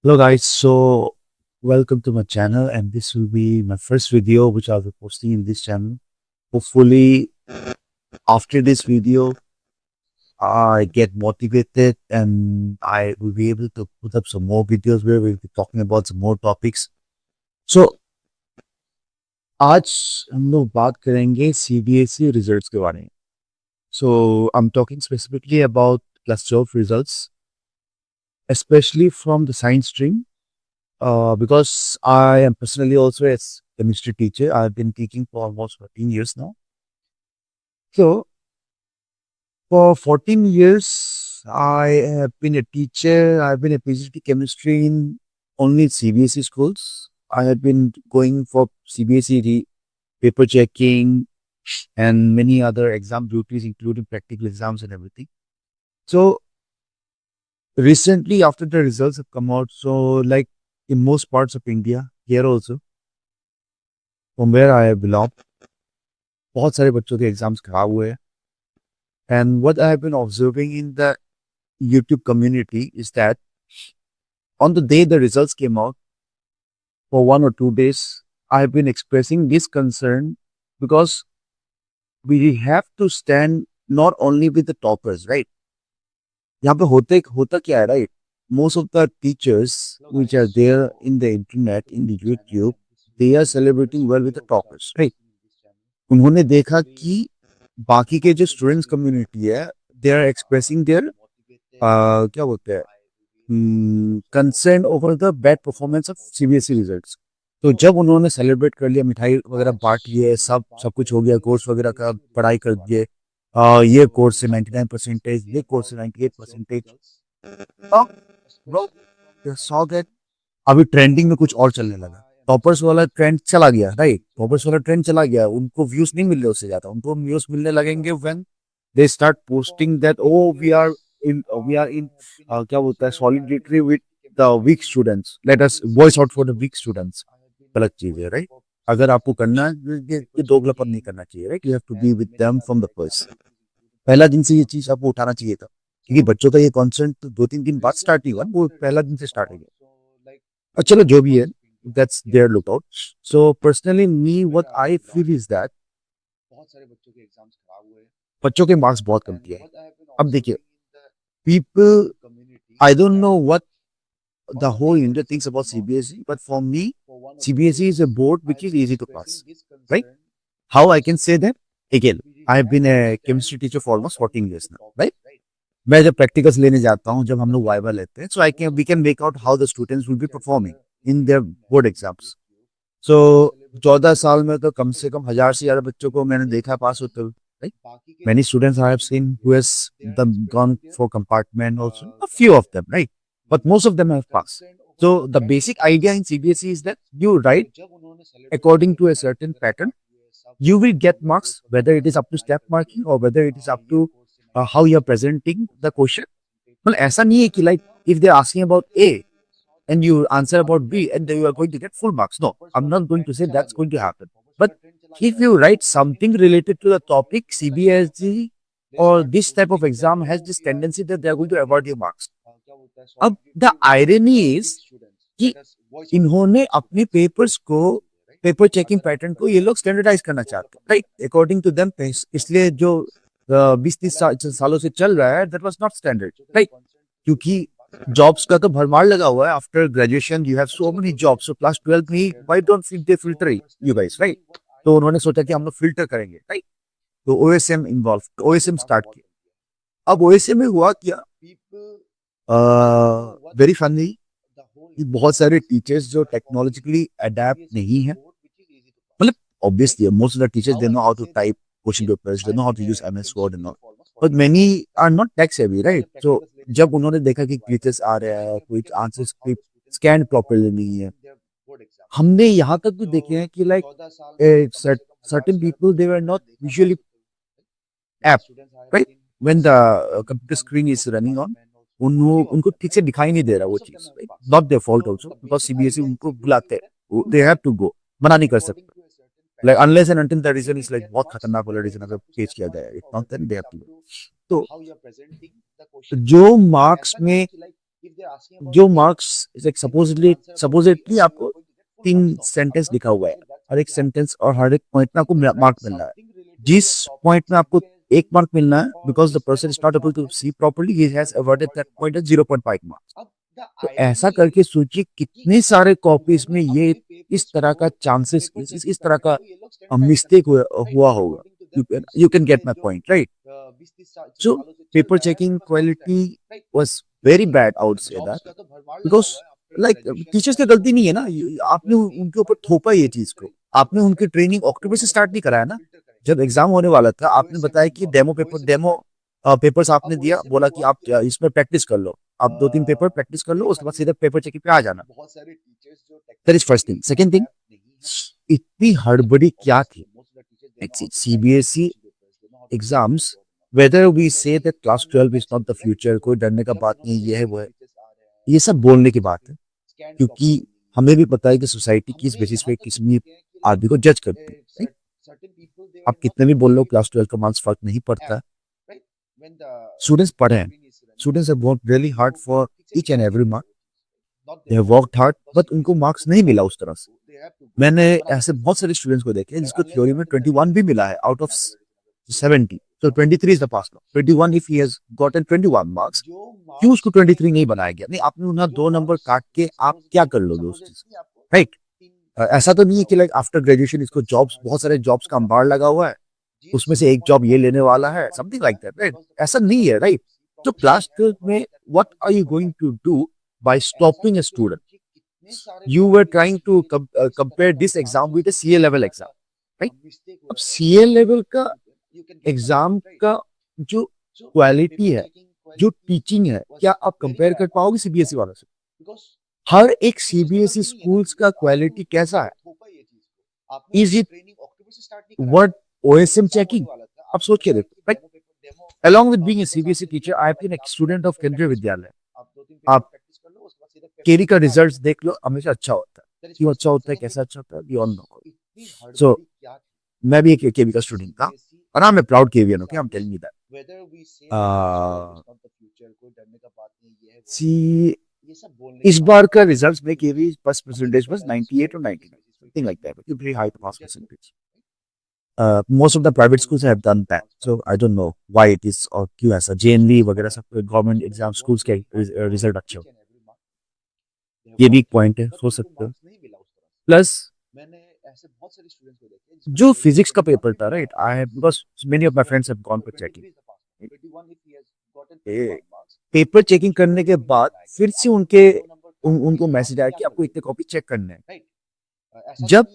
Hello guys, so welcome to my channel and this will be my first video which I'll be posting in this channel. Hopefully after this video I get motivated and I will be able to put up some more videos where we'll be talking about some more topics. So आज हम लोग बात करेंगे CBSE results के बारे में. So I'm talking specifically about class 12 results, especially from the science stream. Because I am personally also a chemistry teacher. I've been teaching for almost 14 years now. So, for 14 years, I have been a teacher. I've been a PhD chemistry in only CBSE schools. I have been going for CBSE paper checking and many other exam duties, including practical exams and everything. So, recently, after the results have come out, so like in most parts of India, here also, from where I belong, बहुत सारे बच्चों के exams खराब हुए हैं. And what I have been observing in the YouTube community is that on the day the results came out, for 1 or 2 days, I have been expressing this concern because we have to stand not only with the toppers, right? यहाँ पे होता क्या है, right? Most of the teachers which are there in the internet, in the YouTube, they are celebrating well with the toppers, right? उन्होंने देखा कि बाकी के जो स्टूडेंट्स कम्युनिटी है, दे आर एक्सप्रेसिंग देयर क्या बोलते हैं concern over the bad performance of CBSE results. तो जब उन्होंने सेलिब्रेट कर लिया, मिठाई वगैरह बांट लिए, सब कुछ हो गया, कोर्स वगैरह का पढ़ाई कर दिए, ये कोर्स से 99%, ये कोर्स से 98%, ब्रो सॉ दैट अभी ट्रेंडिंग में कुछ और चलने लगा. टॉपर्स वाला ट्रेंड चला गया, राइट? टॉपर्स वाला ट्रेंड चला गया, उनको व्यूज नहीं मिल रहे उससे ज्यादा. उनको व्यूज मिलने लगेंगे when they start posting that oh we are in क्या बोलता है solidity with the weak students, let us voice out for the weak students. गलत चीज है, राइट? अगर आपको करना है ये दोगलापन नहीं करना चाहिए, right? You have to be with them from the first. पहला दिन से ये चीज आपको उठाना चाहिए था, क्योंकि बच्चों का ये कॉन्सेंट तो 2-3 दिन बाद स्टार्ट नहीं हुआ, वो पहला दिन से स्टार्ट हो गया. चलो जो भी है, that's their lookout. So personally, me, what I feel is that बच्चों के मार्क्स बहुत कम किए हैं. अब देखिए, people, I don't know what the whole India thinks about CBSE, but for me, CBSE is a board which is easy to pass, right? How I can say that? Again, I have been a chemistry teacher for almost 14 years now, right? मैं जब practicals लेने जाता हूँ, जब हम लोग viva लेते हैं, so I can we can make out how the students will be performing in their board exams. So 14 साल में तो कम से कम 1000 से ज्यादा बच्चों को मैंने देखा पास होते हुए, right? Many students I have seen who has gone for compartment also, a few of them, right? But most of them have passed. So the basic idea in CBSE is that you write according to a certain pattern, you will get marks, whether it is up to step marking or whether it is up to how you are presenting the question. Well, ऐसा नहीं है कि like if they are asking about A and you answer about B and then you are going to get full marks. No, I'm not going to say that's going to happen. But if you write something related to the topic, CBSE or this type of exam has this tendency that they are going to award you marks. अब the irony is कि इन्होंने अपने papers को, paper checking pattern को ये लोग standardise करना चाहते हैं, राइट? According to them. इसलिए जो 20-30 सालों से चल रहा है, that was not standard, right? क्योंकि जॉब्स का तो भरमार लगा हुआ है. After graduation you have so many jobs, so class 12 में why don't they filter you guys, right? तो उन्होंने सोचा कि हम लोग फिल्टर करेंगे, राइट? तो ओएसएम इन्वॉल्व, ओएसएम स्टार्ट किया. अब ओएसएम में हुआ क्या, वेरी फनी, बहुत सारे टीचर्स जो टेक्नोलॉजिकली अडेप्ट नहीं है, मतलब obviously most of the teachers they know how to type question papers, they know how to use MS Word and all, but many are not tech savvy, right? So जब उन्होंने देखा कि glitches आ रहा है, कोई आंसर स्क्रिप्ट स्कैन प्रॉपर्ली नहीं है, हमने यहाँ तक भी देखे हैं कि like certain people they were not visually apt, right? When the computer screen is running on, उनको ठीक से दिखाई नहीं दे रहा वो चीज, not their fault also, because CBSE उनको बुलाते हैं, दे हैव टू गो, मना नहीं कर सकते. Like unless and until the reason is like बहुत खतरनाक वाला रीजन अगर पेश किया जाए, if not then they have to go. तो जो मार्क्स में जो मार्क्स लाइक सपोजिटली आपको 3 सेंटेंस लिखा हुआ है, हर एक सेंटेंस और हर एक पॉइंट में आपको मार्क मिल रहा है। जिस पॉइंट में आपको 1 मार्क मिलना है, because the person is not able to see properly, he has awarded that point as 0.5 marks. तो ऐसा करके सोचिए कितने सारे कॉपीज़ में ये इस तरह का चांसेस इस तरह का मिस्टेक हुआ होगा। You can gate my point, right? So paper checking quality was very bad, I would say that, because like teachers की गलती नहीं है ना, आपने उनके ऊपर थोपा ये चीज को, आपने उनकी ट्रेनिंग अक्टूबर से स्टार्ट नहीं कराया ना। जब एग्जाम होने वाला था आपने बताया कि डेमो पेपर्स आपने दिया, बोला कि आप इसमें प्रैक्टिस कर लो, आप 2-3 पेपर प्रैक्टिस कर लो, उसके बाद सीधा पेपर चेकिंग पे आ जाना। That is first thing. Second thing, इतनी हड़बड़ी क्या थी CBSE exams, whether we say that class 12 is not the future, कोई डरने का बात नहीं, ये है वो है, ये सब बोलने की बात है, क्योंकि हमें भी पता है कि सोसाइटी किस बेसिस पे किसी आदमी को जज करती है, right? आप कितने भी बोल लो क्लास 12 का मार्क्स फर्क नहीं पड़ता। स्टूडेंट्स पढ़े हैं, students have worked really hard for each and every mark, they have worked hard, but उनको मार्क्स नहीं मिला उस तरह से। मैंने ऐसे बहुत सारे स्टूडेंट्स को देखे जिसको थ्योरी में 21 भी मिला है out of 70, so 23 is the pass mark, 21 if he has gotten 21 marks, क्यों उसको 23 नहीं बनाया गया? नहीं, आपने उन्हें 2 नंबर काट के आप क्या कर लोगे उस चीज, राइट? ऐसा तो नहीं है कि लाइक आफ्टर ग्रेजुएशन इसको जॉब्स, बहुत सारे जॉब्स का अंबार लगा हुआ है, उसमें से एक जॉब ये लेने वाला है, समथिंग लाइक दैट, राइट? ऐसा नहीं है, राइट? तो क्लास 12 में what are you going to do by stopping a student? You were trying to compare this exam with a CA level exam, right? अब CA level का exam का जो quality है, जो टीचिंग है, क्या आप कंपेयर कर पाओगे सीबीएसई वालों से? हर एक सीबीएसई स्कूल्स का क्वालिटी कैसा है? Is it worth OSM checking? आप सोच के देखो, right? Along with being a CBSE teacher, I have been a student of केंद्रीय विद्यालय। आप केवी का रिजल्ट देख लो, हमेशा अच्छा होता है। क्यों अच्छा होता है, कैसा अच्छा होता है, वी ऑल नो। सो मैं भी एक केवी का स्टूडेंट था, और I am a proud KVian, okay, I am telling you that. See इस बार का रिजल्ट में KV pass percentage was 98 or 99, something like that, but very high pass percentage. Most of the private schools have done that, so I don't know why it is, और क्यों ऐसा JNV वगैरह सब government exam schools के result अच्छे हो, ये भी एक पॉइंट है, सोच सकते हो। प्लस जो फिजिक्स का पेपर था, right, I have, because many of my friends have gone for checking, paper checking करने के बाद फिर से उनको मैसेज आया कि आपको इतने कॉपी चेक करने हैं। जब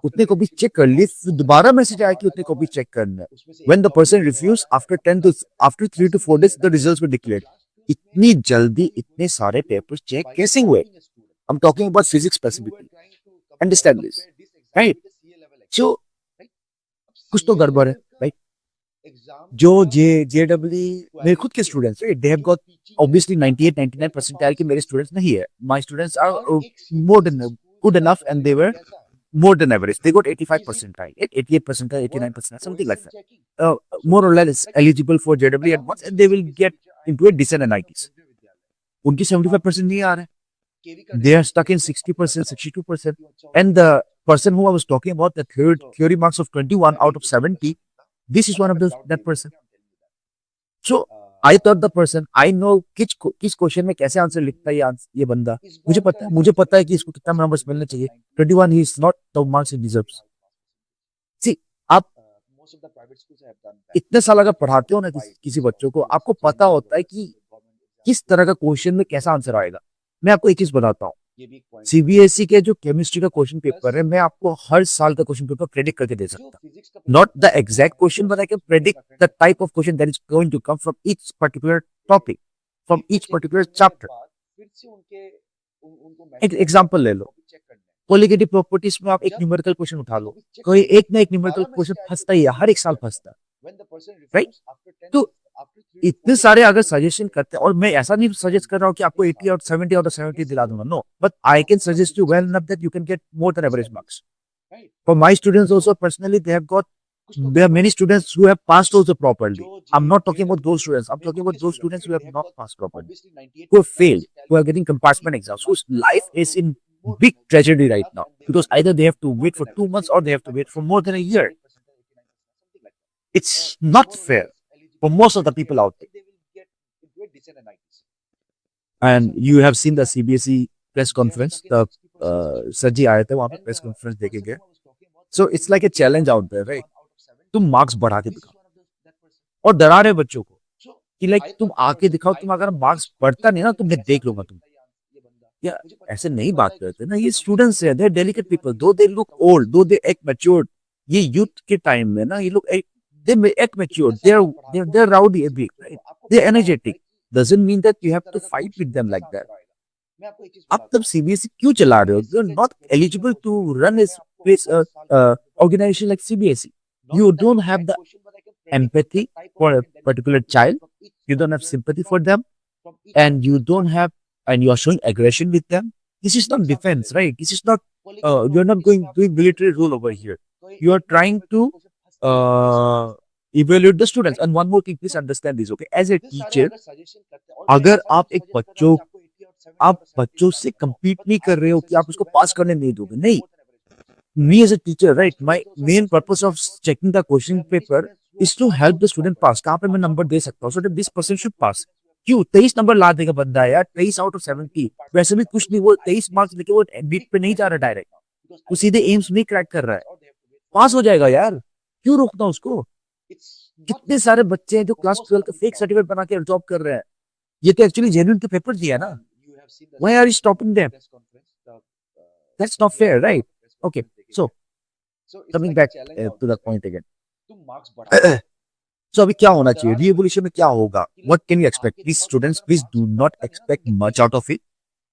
उतने कॉपी चेक कर ली, फिर दोबारा मैसेज आया कि उतने कॉपी चेक करना है। When the person refuse after 3 to 4 days the results were declared. इतनी जल्दी इतने सारे पेपर चेक कैसे हुए? I am talking about physics specifically, understand this, right? जो कुछ तो गड़बड़ है, राइट? जो जेडब्ल्यू मेरे खुद के students, right, they have got obviously 98 99 percentile के मेरे स्टूडेंट्स नहीं है। My students are more than good enough, and they were more than average. They got 85 percentile, 88 percentile, 89 percentile, something like that. More or less eligible for JW at once, and they will get into a decent NITs. उनकी 75% नहीं आ रहे, they are stuck in 60%, 62%, and the person who I was talking about, the theory marks of 21 out of 70, this is one of that person. So I thought the person, I know किस question में कैसे answer लिखता है ये बंदा, मुझे पता है कि इसको कितना नंबर्स मिलने चाहिए। 21 he is not the marks he deserves. See, आप इतने साल अगर पढ़ाते हो ना किसी बच्चों को, आपको पता होता है कि किस तरह का क्वेश्चन में कैसा आंसर आएगा। मैं आपको एक चीज बताता हूँ, सीबीएसई के जो केमिस्ट्री का क्वेश्चन पेपर है, मैं आपको हर साल का क्वेश्चन पेपर प्रेडिक्ट करके दे सकता हूँ। Not the exact question, but I can predict the type of question that is going to come from each particular topic, from each particular chapter. एक एग्जांपल ले लो, कोलिगेटिव प्रॉपर्टीज में आप एक न्यूमेरिकल क्वेश्चन उठा लो, कोई एक ना एक न्यूमेरिकल क्वेश्चन फंसता ही है, हर एक साल फंसता है, राइट? तो इतने सारे अगर सजेशन करते हैं, और मैं ऐसा नहीं सजेस्ट कर रहा हूँ कि आपको 80 और 70 और 70 दिला दूंगा, no, but I can suggest you well enough that you can get more than average marks. For my students also personally, they have got there are many students who have passed also properly. I'm not talking about those students. I'm talking about those students who have not passed properly, who have failed, who are getting compartment exams, whose life is in big tragedy right now because either they have to wait for 2 months or they have to wait for more than a year. It's not fair for most of the people out there. And you have seen the CBSE press conference. The sir ji आए थे वहां पे press conference देके गए. So it's like a challenge out there, right? तुम marks बढ़ा के दिखाओ और डरा रहे बच्चों को कि लाइक तुम आके दिखाओ. तुम अगर मार्क्स बढ़ता नहीं ना तुम्हें देख लूंगा तुम. या ऐसे नहीं बात करते ना. ये स्टूडेंट्स है, दे डेलिकेट पीपल, दो दे लुक ओल्ड, दो दे एक्ट मैच्योर्ड. ये यूथ के टाइम में ना ये लोग they act mature, they're rowdy a bit, right? They're energetic. Doesn't mean that you have to fight with them like that. आप तब CBSE क्यों चला रहे हो? You're not eligible to run a space organization like CBSE. You don't have the empathy for a particular child. You don't have sympathy for them, and you don't have, and you are showing aggression with them. This is not defense, right? This is not. You're not doing military rule over here. You are trying to evaluate the students. And one more thing, please understand this, okay? As a teacher, अगर आप बच्चों से compete नहीं कर रहे हो कि आप उसको पास करने नहीं दोगे, नहीं. Me as a teacher, right? My main purpose of checking the question paper is to help the student pass. कहाँ पे मैं नंबर दे सकता हूँ? So that this person should pass. क्यों 23 नंबर ला देगा बंदा यार, 23 out of 70. वैसे भी कुछ नहीं, वो 23 मार्क्स लेके वो बीट पे नहीं जा रहा डायरेक्ट, वो सीधे एम्स नहीं क्रैक कर रहा है, पास हो जाएगा यार. क्यों रोकना उसको? कितने सारे बच्चे हैं जो क्लास 12 का फेक सर्टिफिकेट बना के जॉब कर रहे हैं. ये तो एक्चुअली जेन्युइन के पेपर दिया ना. Why are you stopping them? That's not fair, right? Okay, so coming back to the point again. So अभी क्या होना चाहिए? Re-evaluation में क्या होगा? What can you expect? Please students, please do not expect much out of it.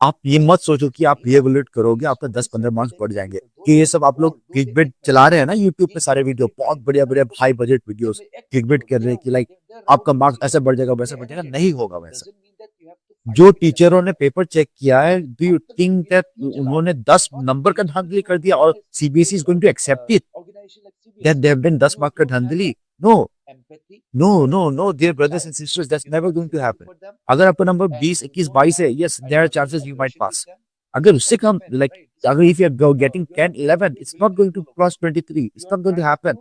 आप ये मत सोचो कि आप रीएवल्यूट करोगे आपका 10-15 मार्क्स बढ़ जाएंगे. कि ये सब आप लोग क्लिकबेट चला रहे हैं ना यूट्यूब पे, सारे वीडियो बहुत बढ़िया बढ़िया हाई बजट वीडियोस क्लिकबेट कर रहे हैं कि लाइक आपका मार्क्स ऐसे बढ़ जाएगा वैसे बढ़ जाएगा. नहीं होगा वैसा. जो टीचरों ने पेपर चेक किया है, डू यू थिंक दैट उन्होंने 10 नंबर का धांधली कर दिया और CBSE is going to accept it that they have been 10 mark का धांधली? No, dear brothers and sisters, that's never going to happen. अगर आपका नंबर 20, 21, 22 है, yes, there are chances you might pass. अगर उससे कम, like, अगर if you are getting 10, 11, it's not going to cross 23. It's not going to happen.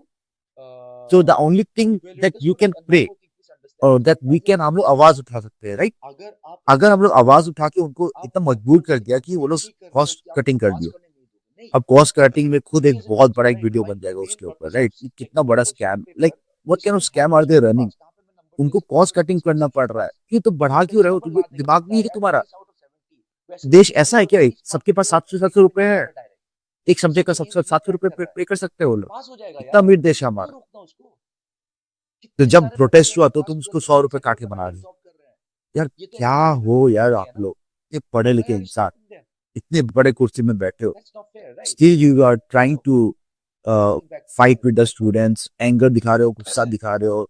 So the only thing that you can pray, or that we can, हम लोग आवाज उठा सकते हैं, right? अगर हम लोग आवाज उठा के उनको इतना मजबूर कर दिया कि वो लोग कॉस्ट कटिंग कर दियो. अब कॉस्ट कटिंग में खुद एक बहुत बड़ा एक वीडियो बन जाएगा उसके ऊपर, राइट? कितना बड़ा scam, like what kind of scam are they running? उनको कॉस्ट कटिंग करना पड़ रहा है. ये तो बढ़ा क्यों रहे हो? तुम दिमाग नहीं है कि तुम्हारा? देश ऐसा है क्या सबके पास 700 रुपए है? एक सब्जेक्ट का 700 रुपए पे कर सकते हो लोग? इतना अमीर देश है हमारा. तो जब प्रोटेस्ट हुआ तो तुम उसको 100 रुपए काट के बना रहे हो यार. क्या हो यार आप लोग, ये पढ़े लिखे इंसान इतने बड़े कुर्सी में बैठे हो, still you are trying to fight with the students. Anger दिखा रहे हो, गुस्सा दिखा रहे हो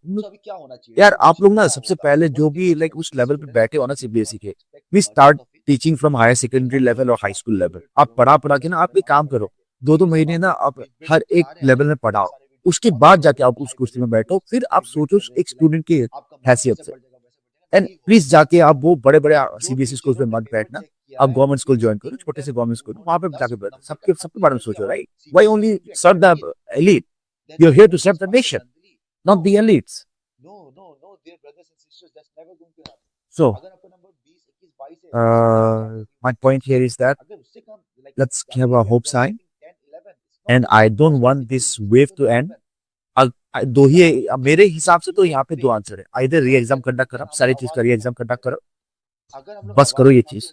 यार. आप लोग ना सबसे पहले जो भी लाइक उस लेवल पे बैठे हो ना सीबीएसई के, we start teaching from higher secondary level और हाई स्कूल लेवल. आप पढ़ा के ना आप एक काम करो, 2-2 महीने ना आप हर एक लेवल में पढ़ाओ. उसके बाद जाके आप उस कुर्सी में बैठो, फिर आप सोचो एक स्टूडेंट की हैसियत से. एंड प्लीज जाके आप वो बड़े बड़े सीबीएसई स्कूल में मत बैठना. आप गवर्नमेंट स्कूल ज्वाइन करो, छोटे से गवर्नमेंट स्कूल, वहां पे जाके बैठो. सबके बारे में सोचो, right? Why only serve the elite? You're here to serve the nation, not the elites. So my point here is that let's have a hope sign, and I don't want this wave to end. दो ही मेरे हिसाब से तो यहाँ पे 2 answer है. Either री exam conduct करो, सारी चीज का री एग्जाम कंडक्ट करो, बस करो ये चीज.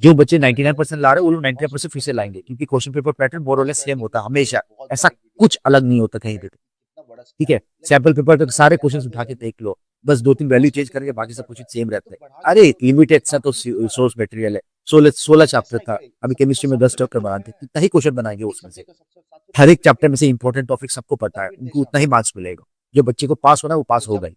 जो बच्चे 99% ला रहे हैं वो लोग 99% फिर से लाएंगे, क्योंकि क्वेश्चन पेपर पैटर्न मोर और लेस सेम होता है हमेशा. ऐसा कुछ अलग नहीं होता कहीं पे, ठीक है? सैंपल पेपर तो सारे क्वेश्चंस उठा के देख लो, बस 2-3 वैल्यू चेंज करेंगे, बाकी सब कुछ सेम रहता है. अरे लिमिटेड सा तो सोर्स मटेरियल है. 16 चैप्टर था, अभी केमिस्ट्री में 10 चैप्टर बनाते, कितना ही क्वेश्चन बनाएंगे उसमें से. हर एक चैप्टर में से इंपॉर्टेंट टॉपिक सबको पता है, उनको उतना ही मार्क्स मिलेगा. जो बच्चे को पास होना है वो पास होगा ही,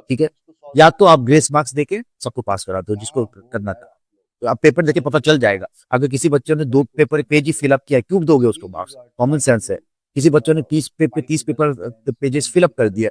ठीक है? या तो आप ग्रेस मार्क्स देके सबको पास करा दो जिसको करना था. तो आप पेपर देके पता चल जाएगा. अगर किसी बच्चे ने 2 पेपर एक पेज ही फिलअप किया, क्यों दोगे उसको मार्क्स? कॉमन सेंस है. किसी बच्चों ने 30 पेपर पेजेस फिल अप कर दिया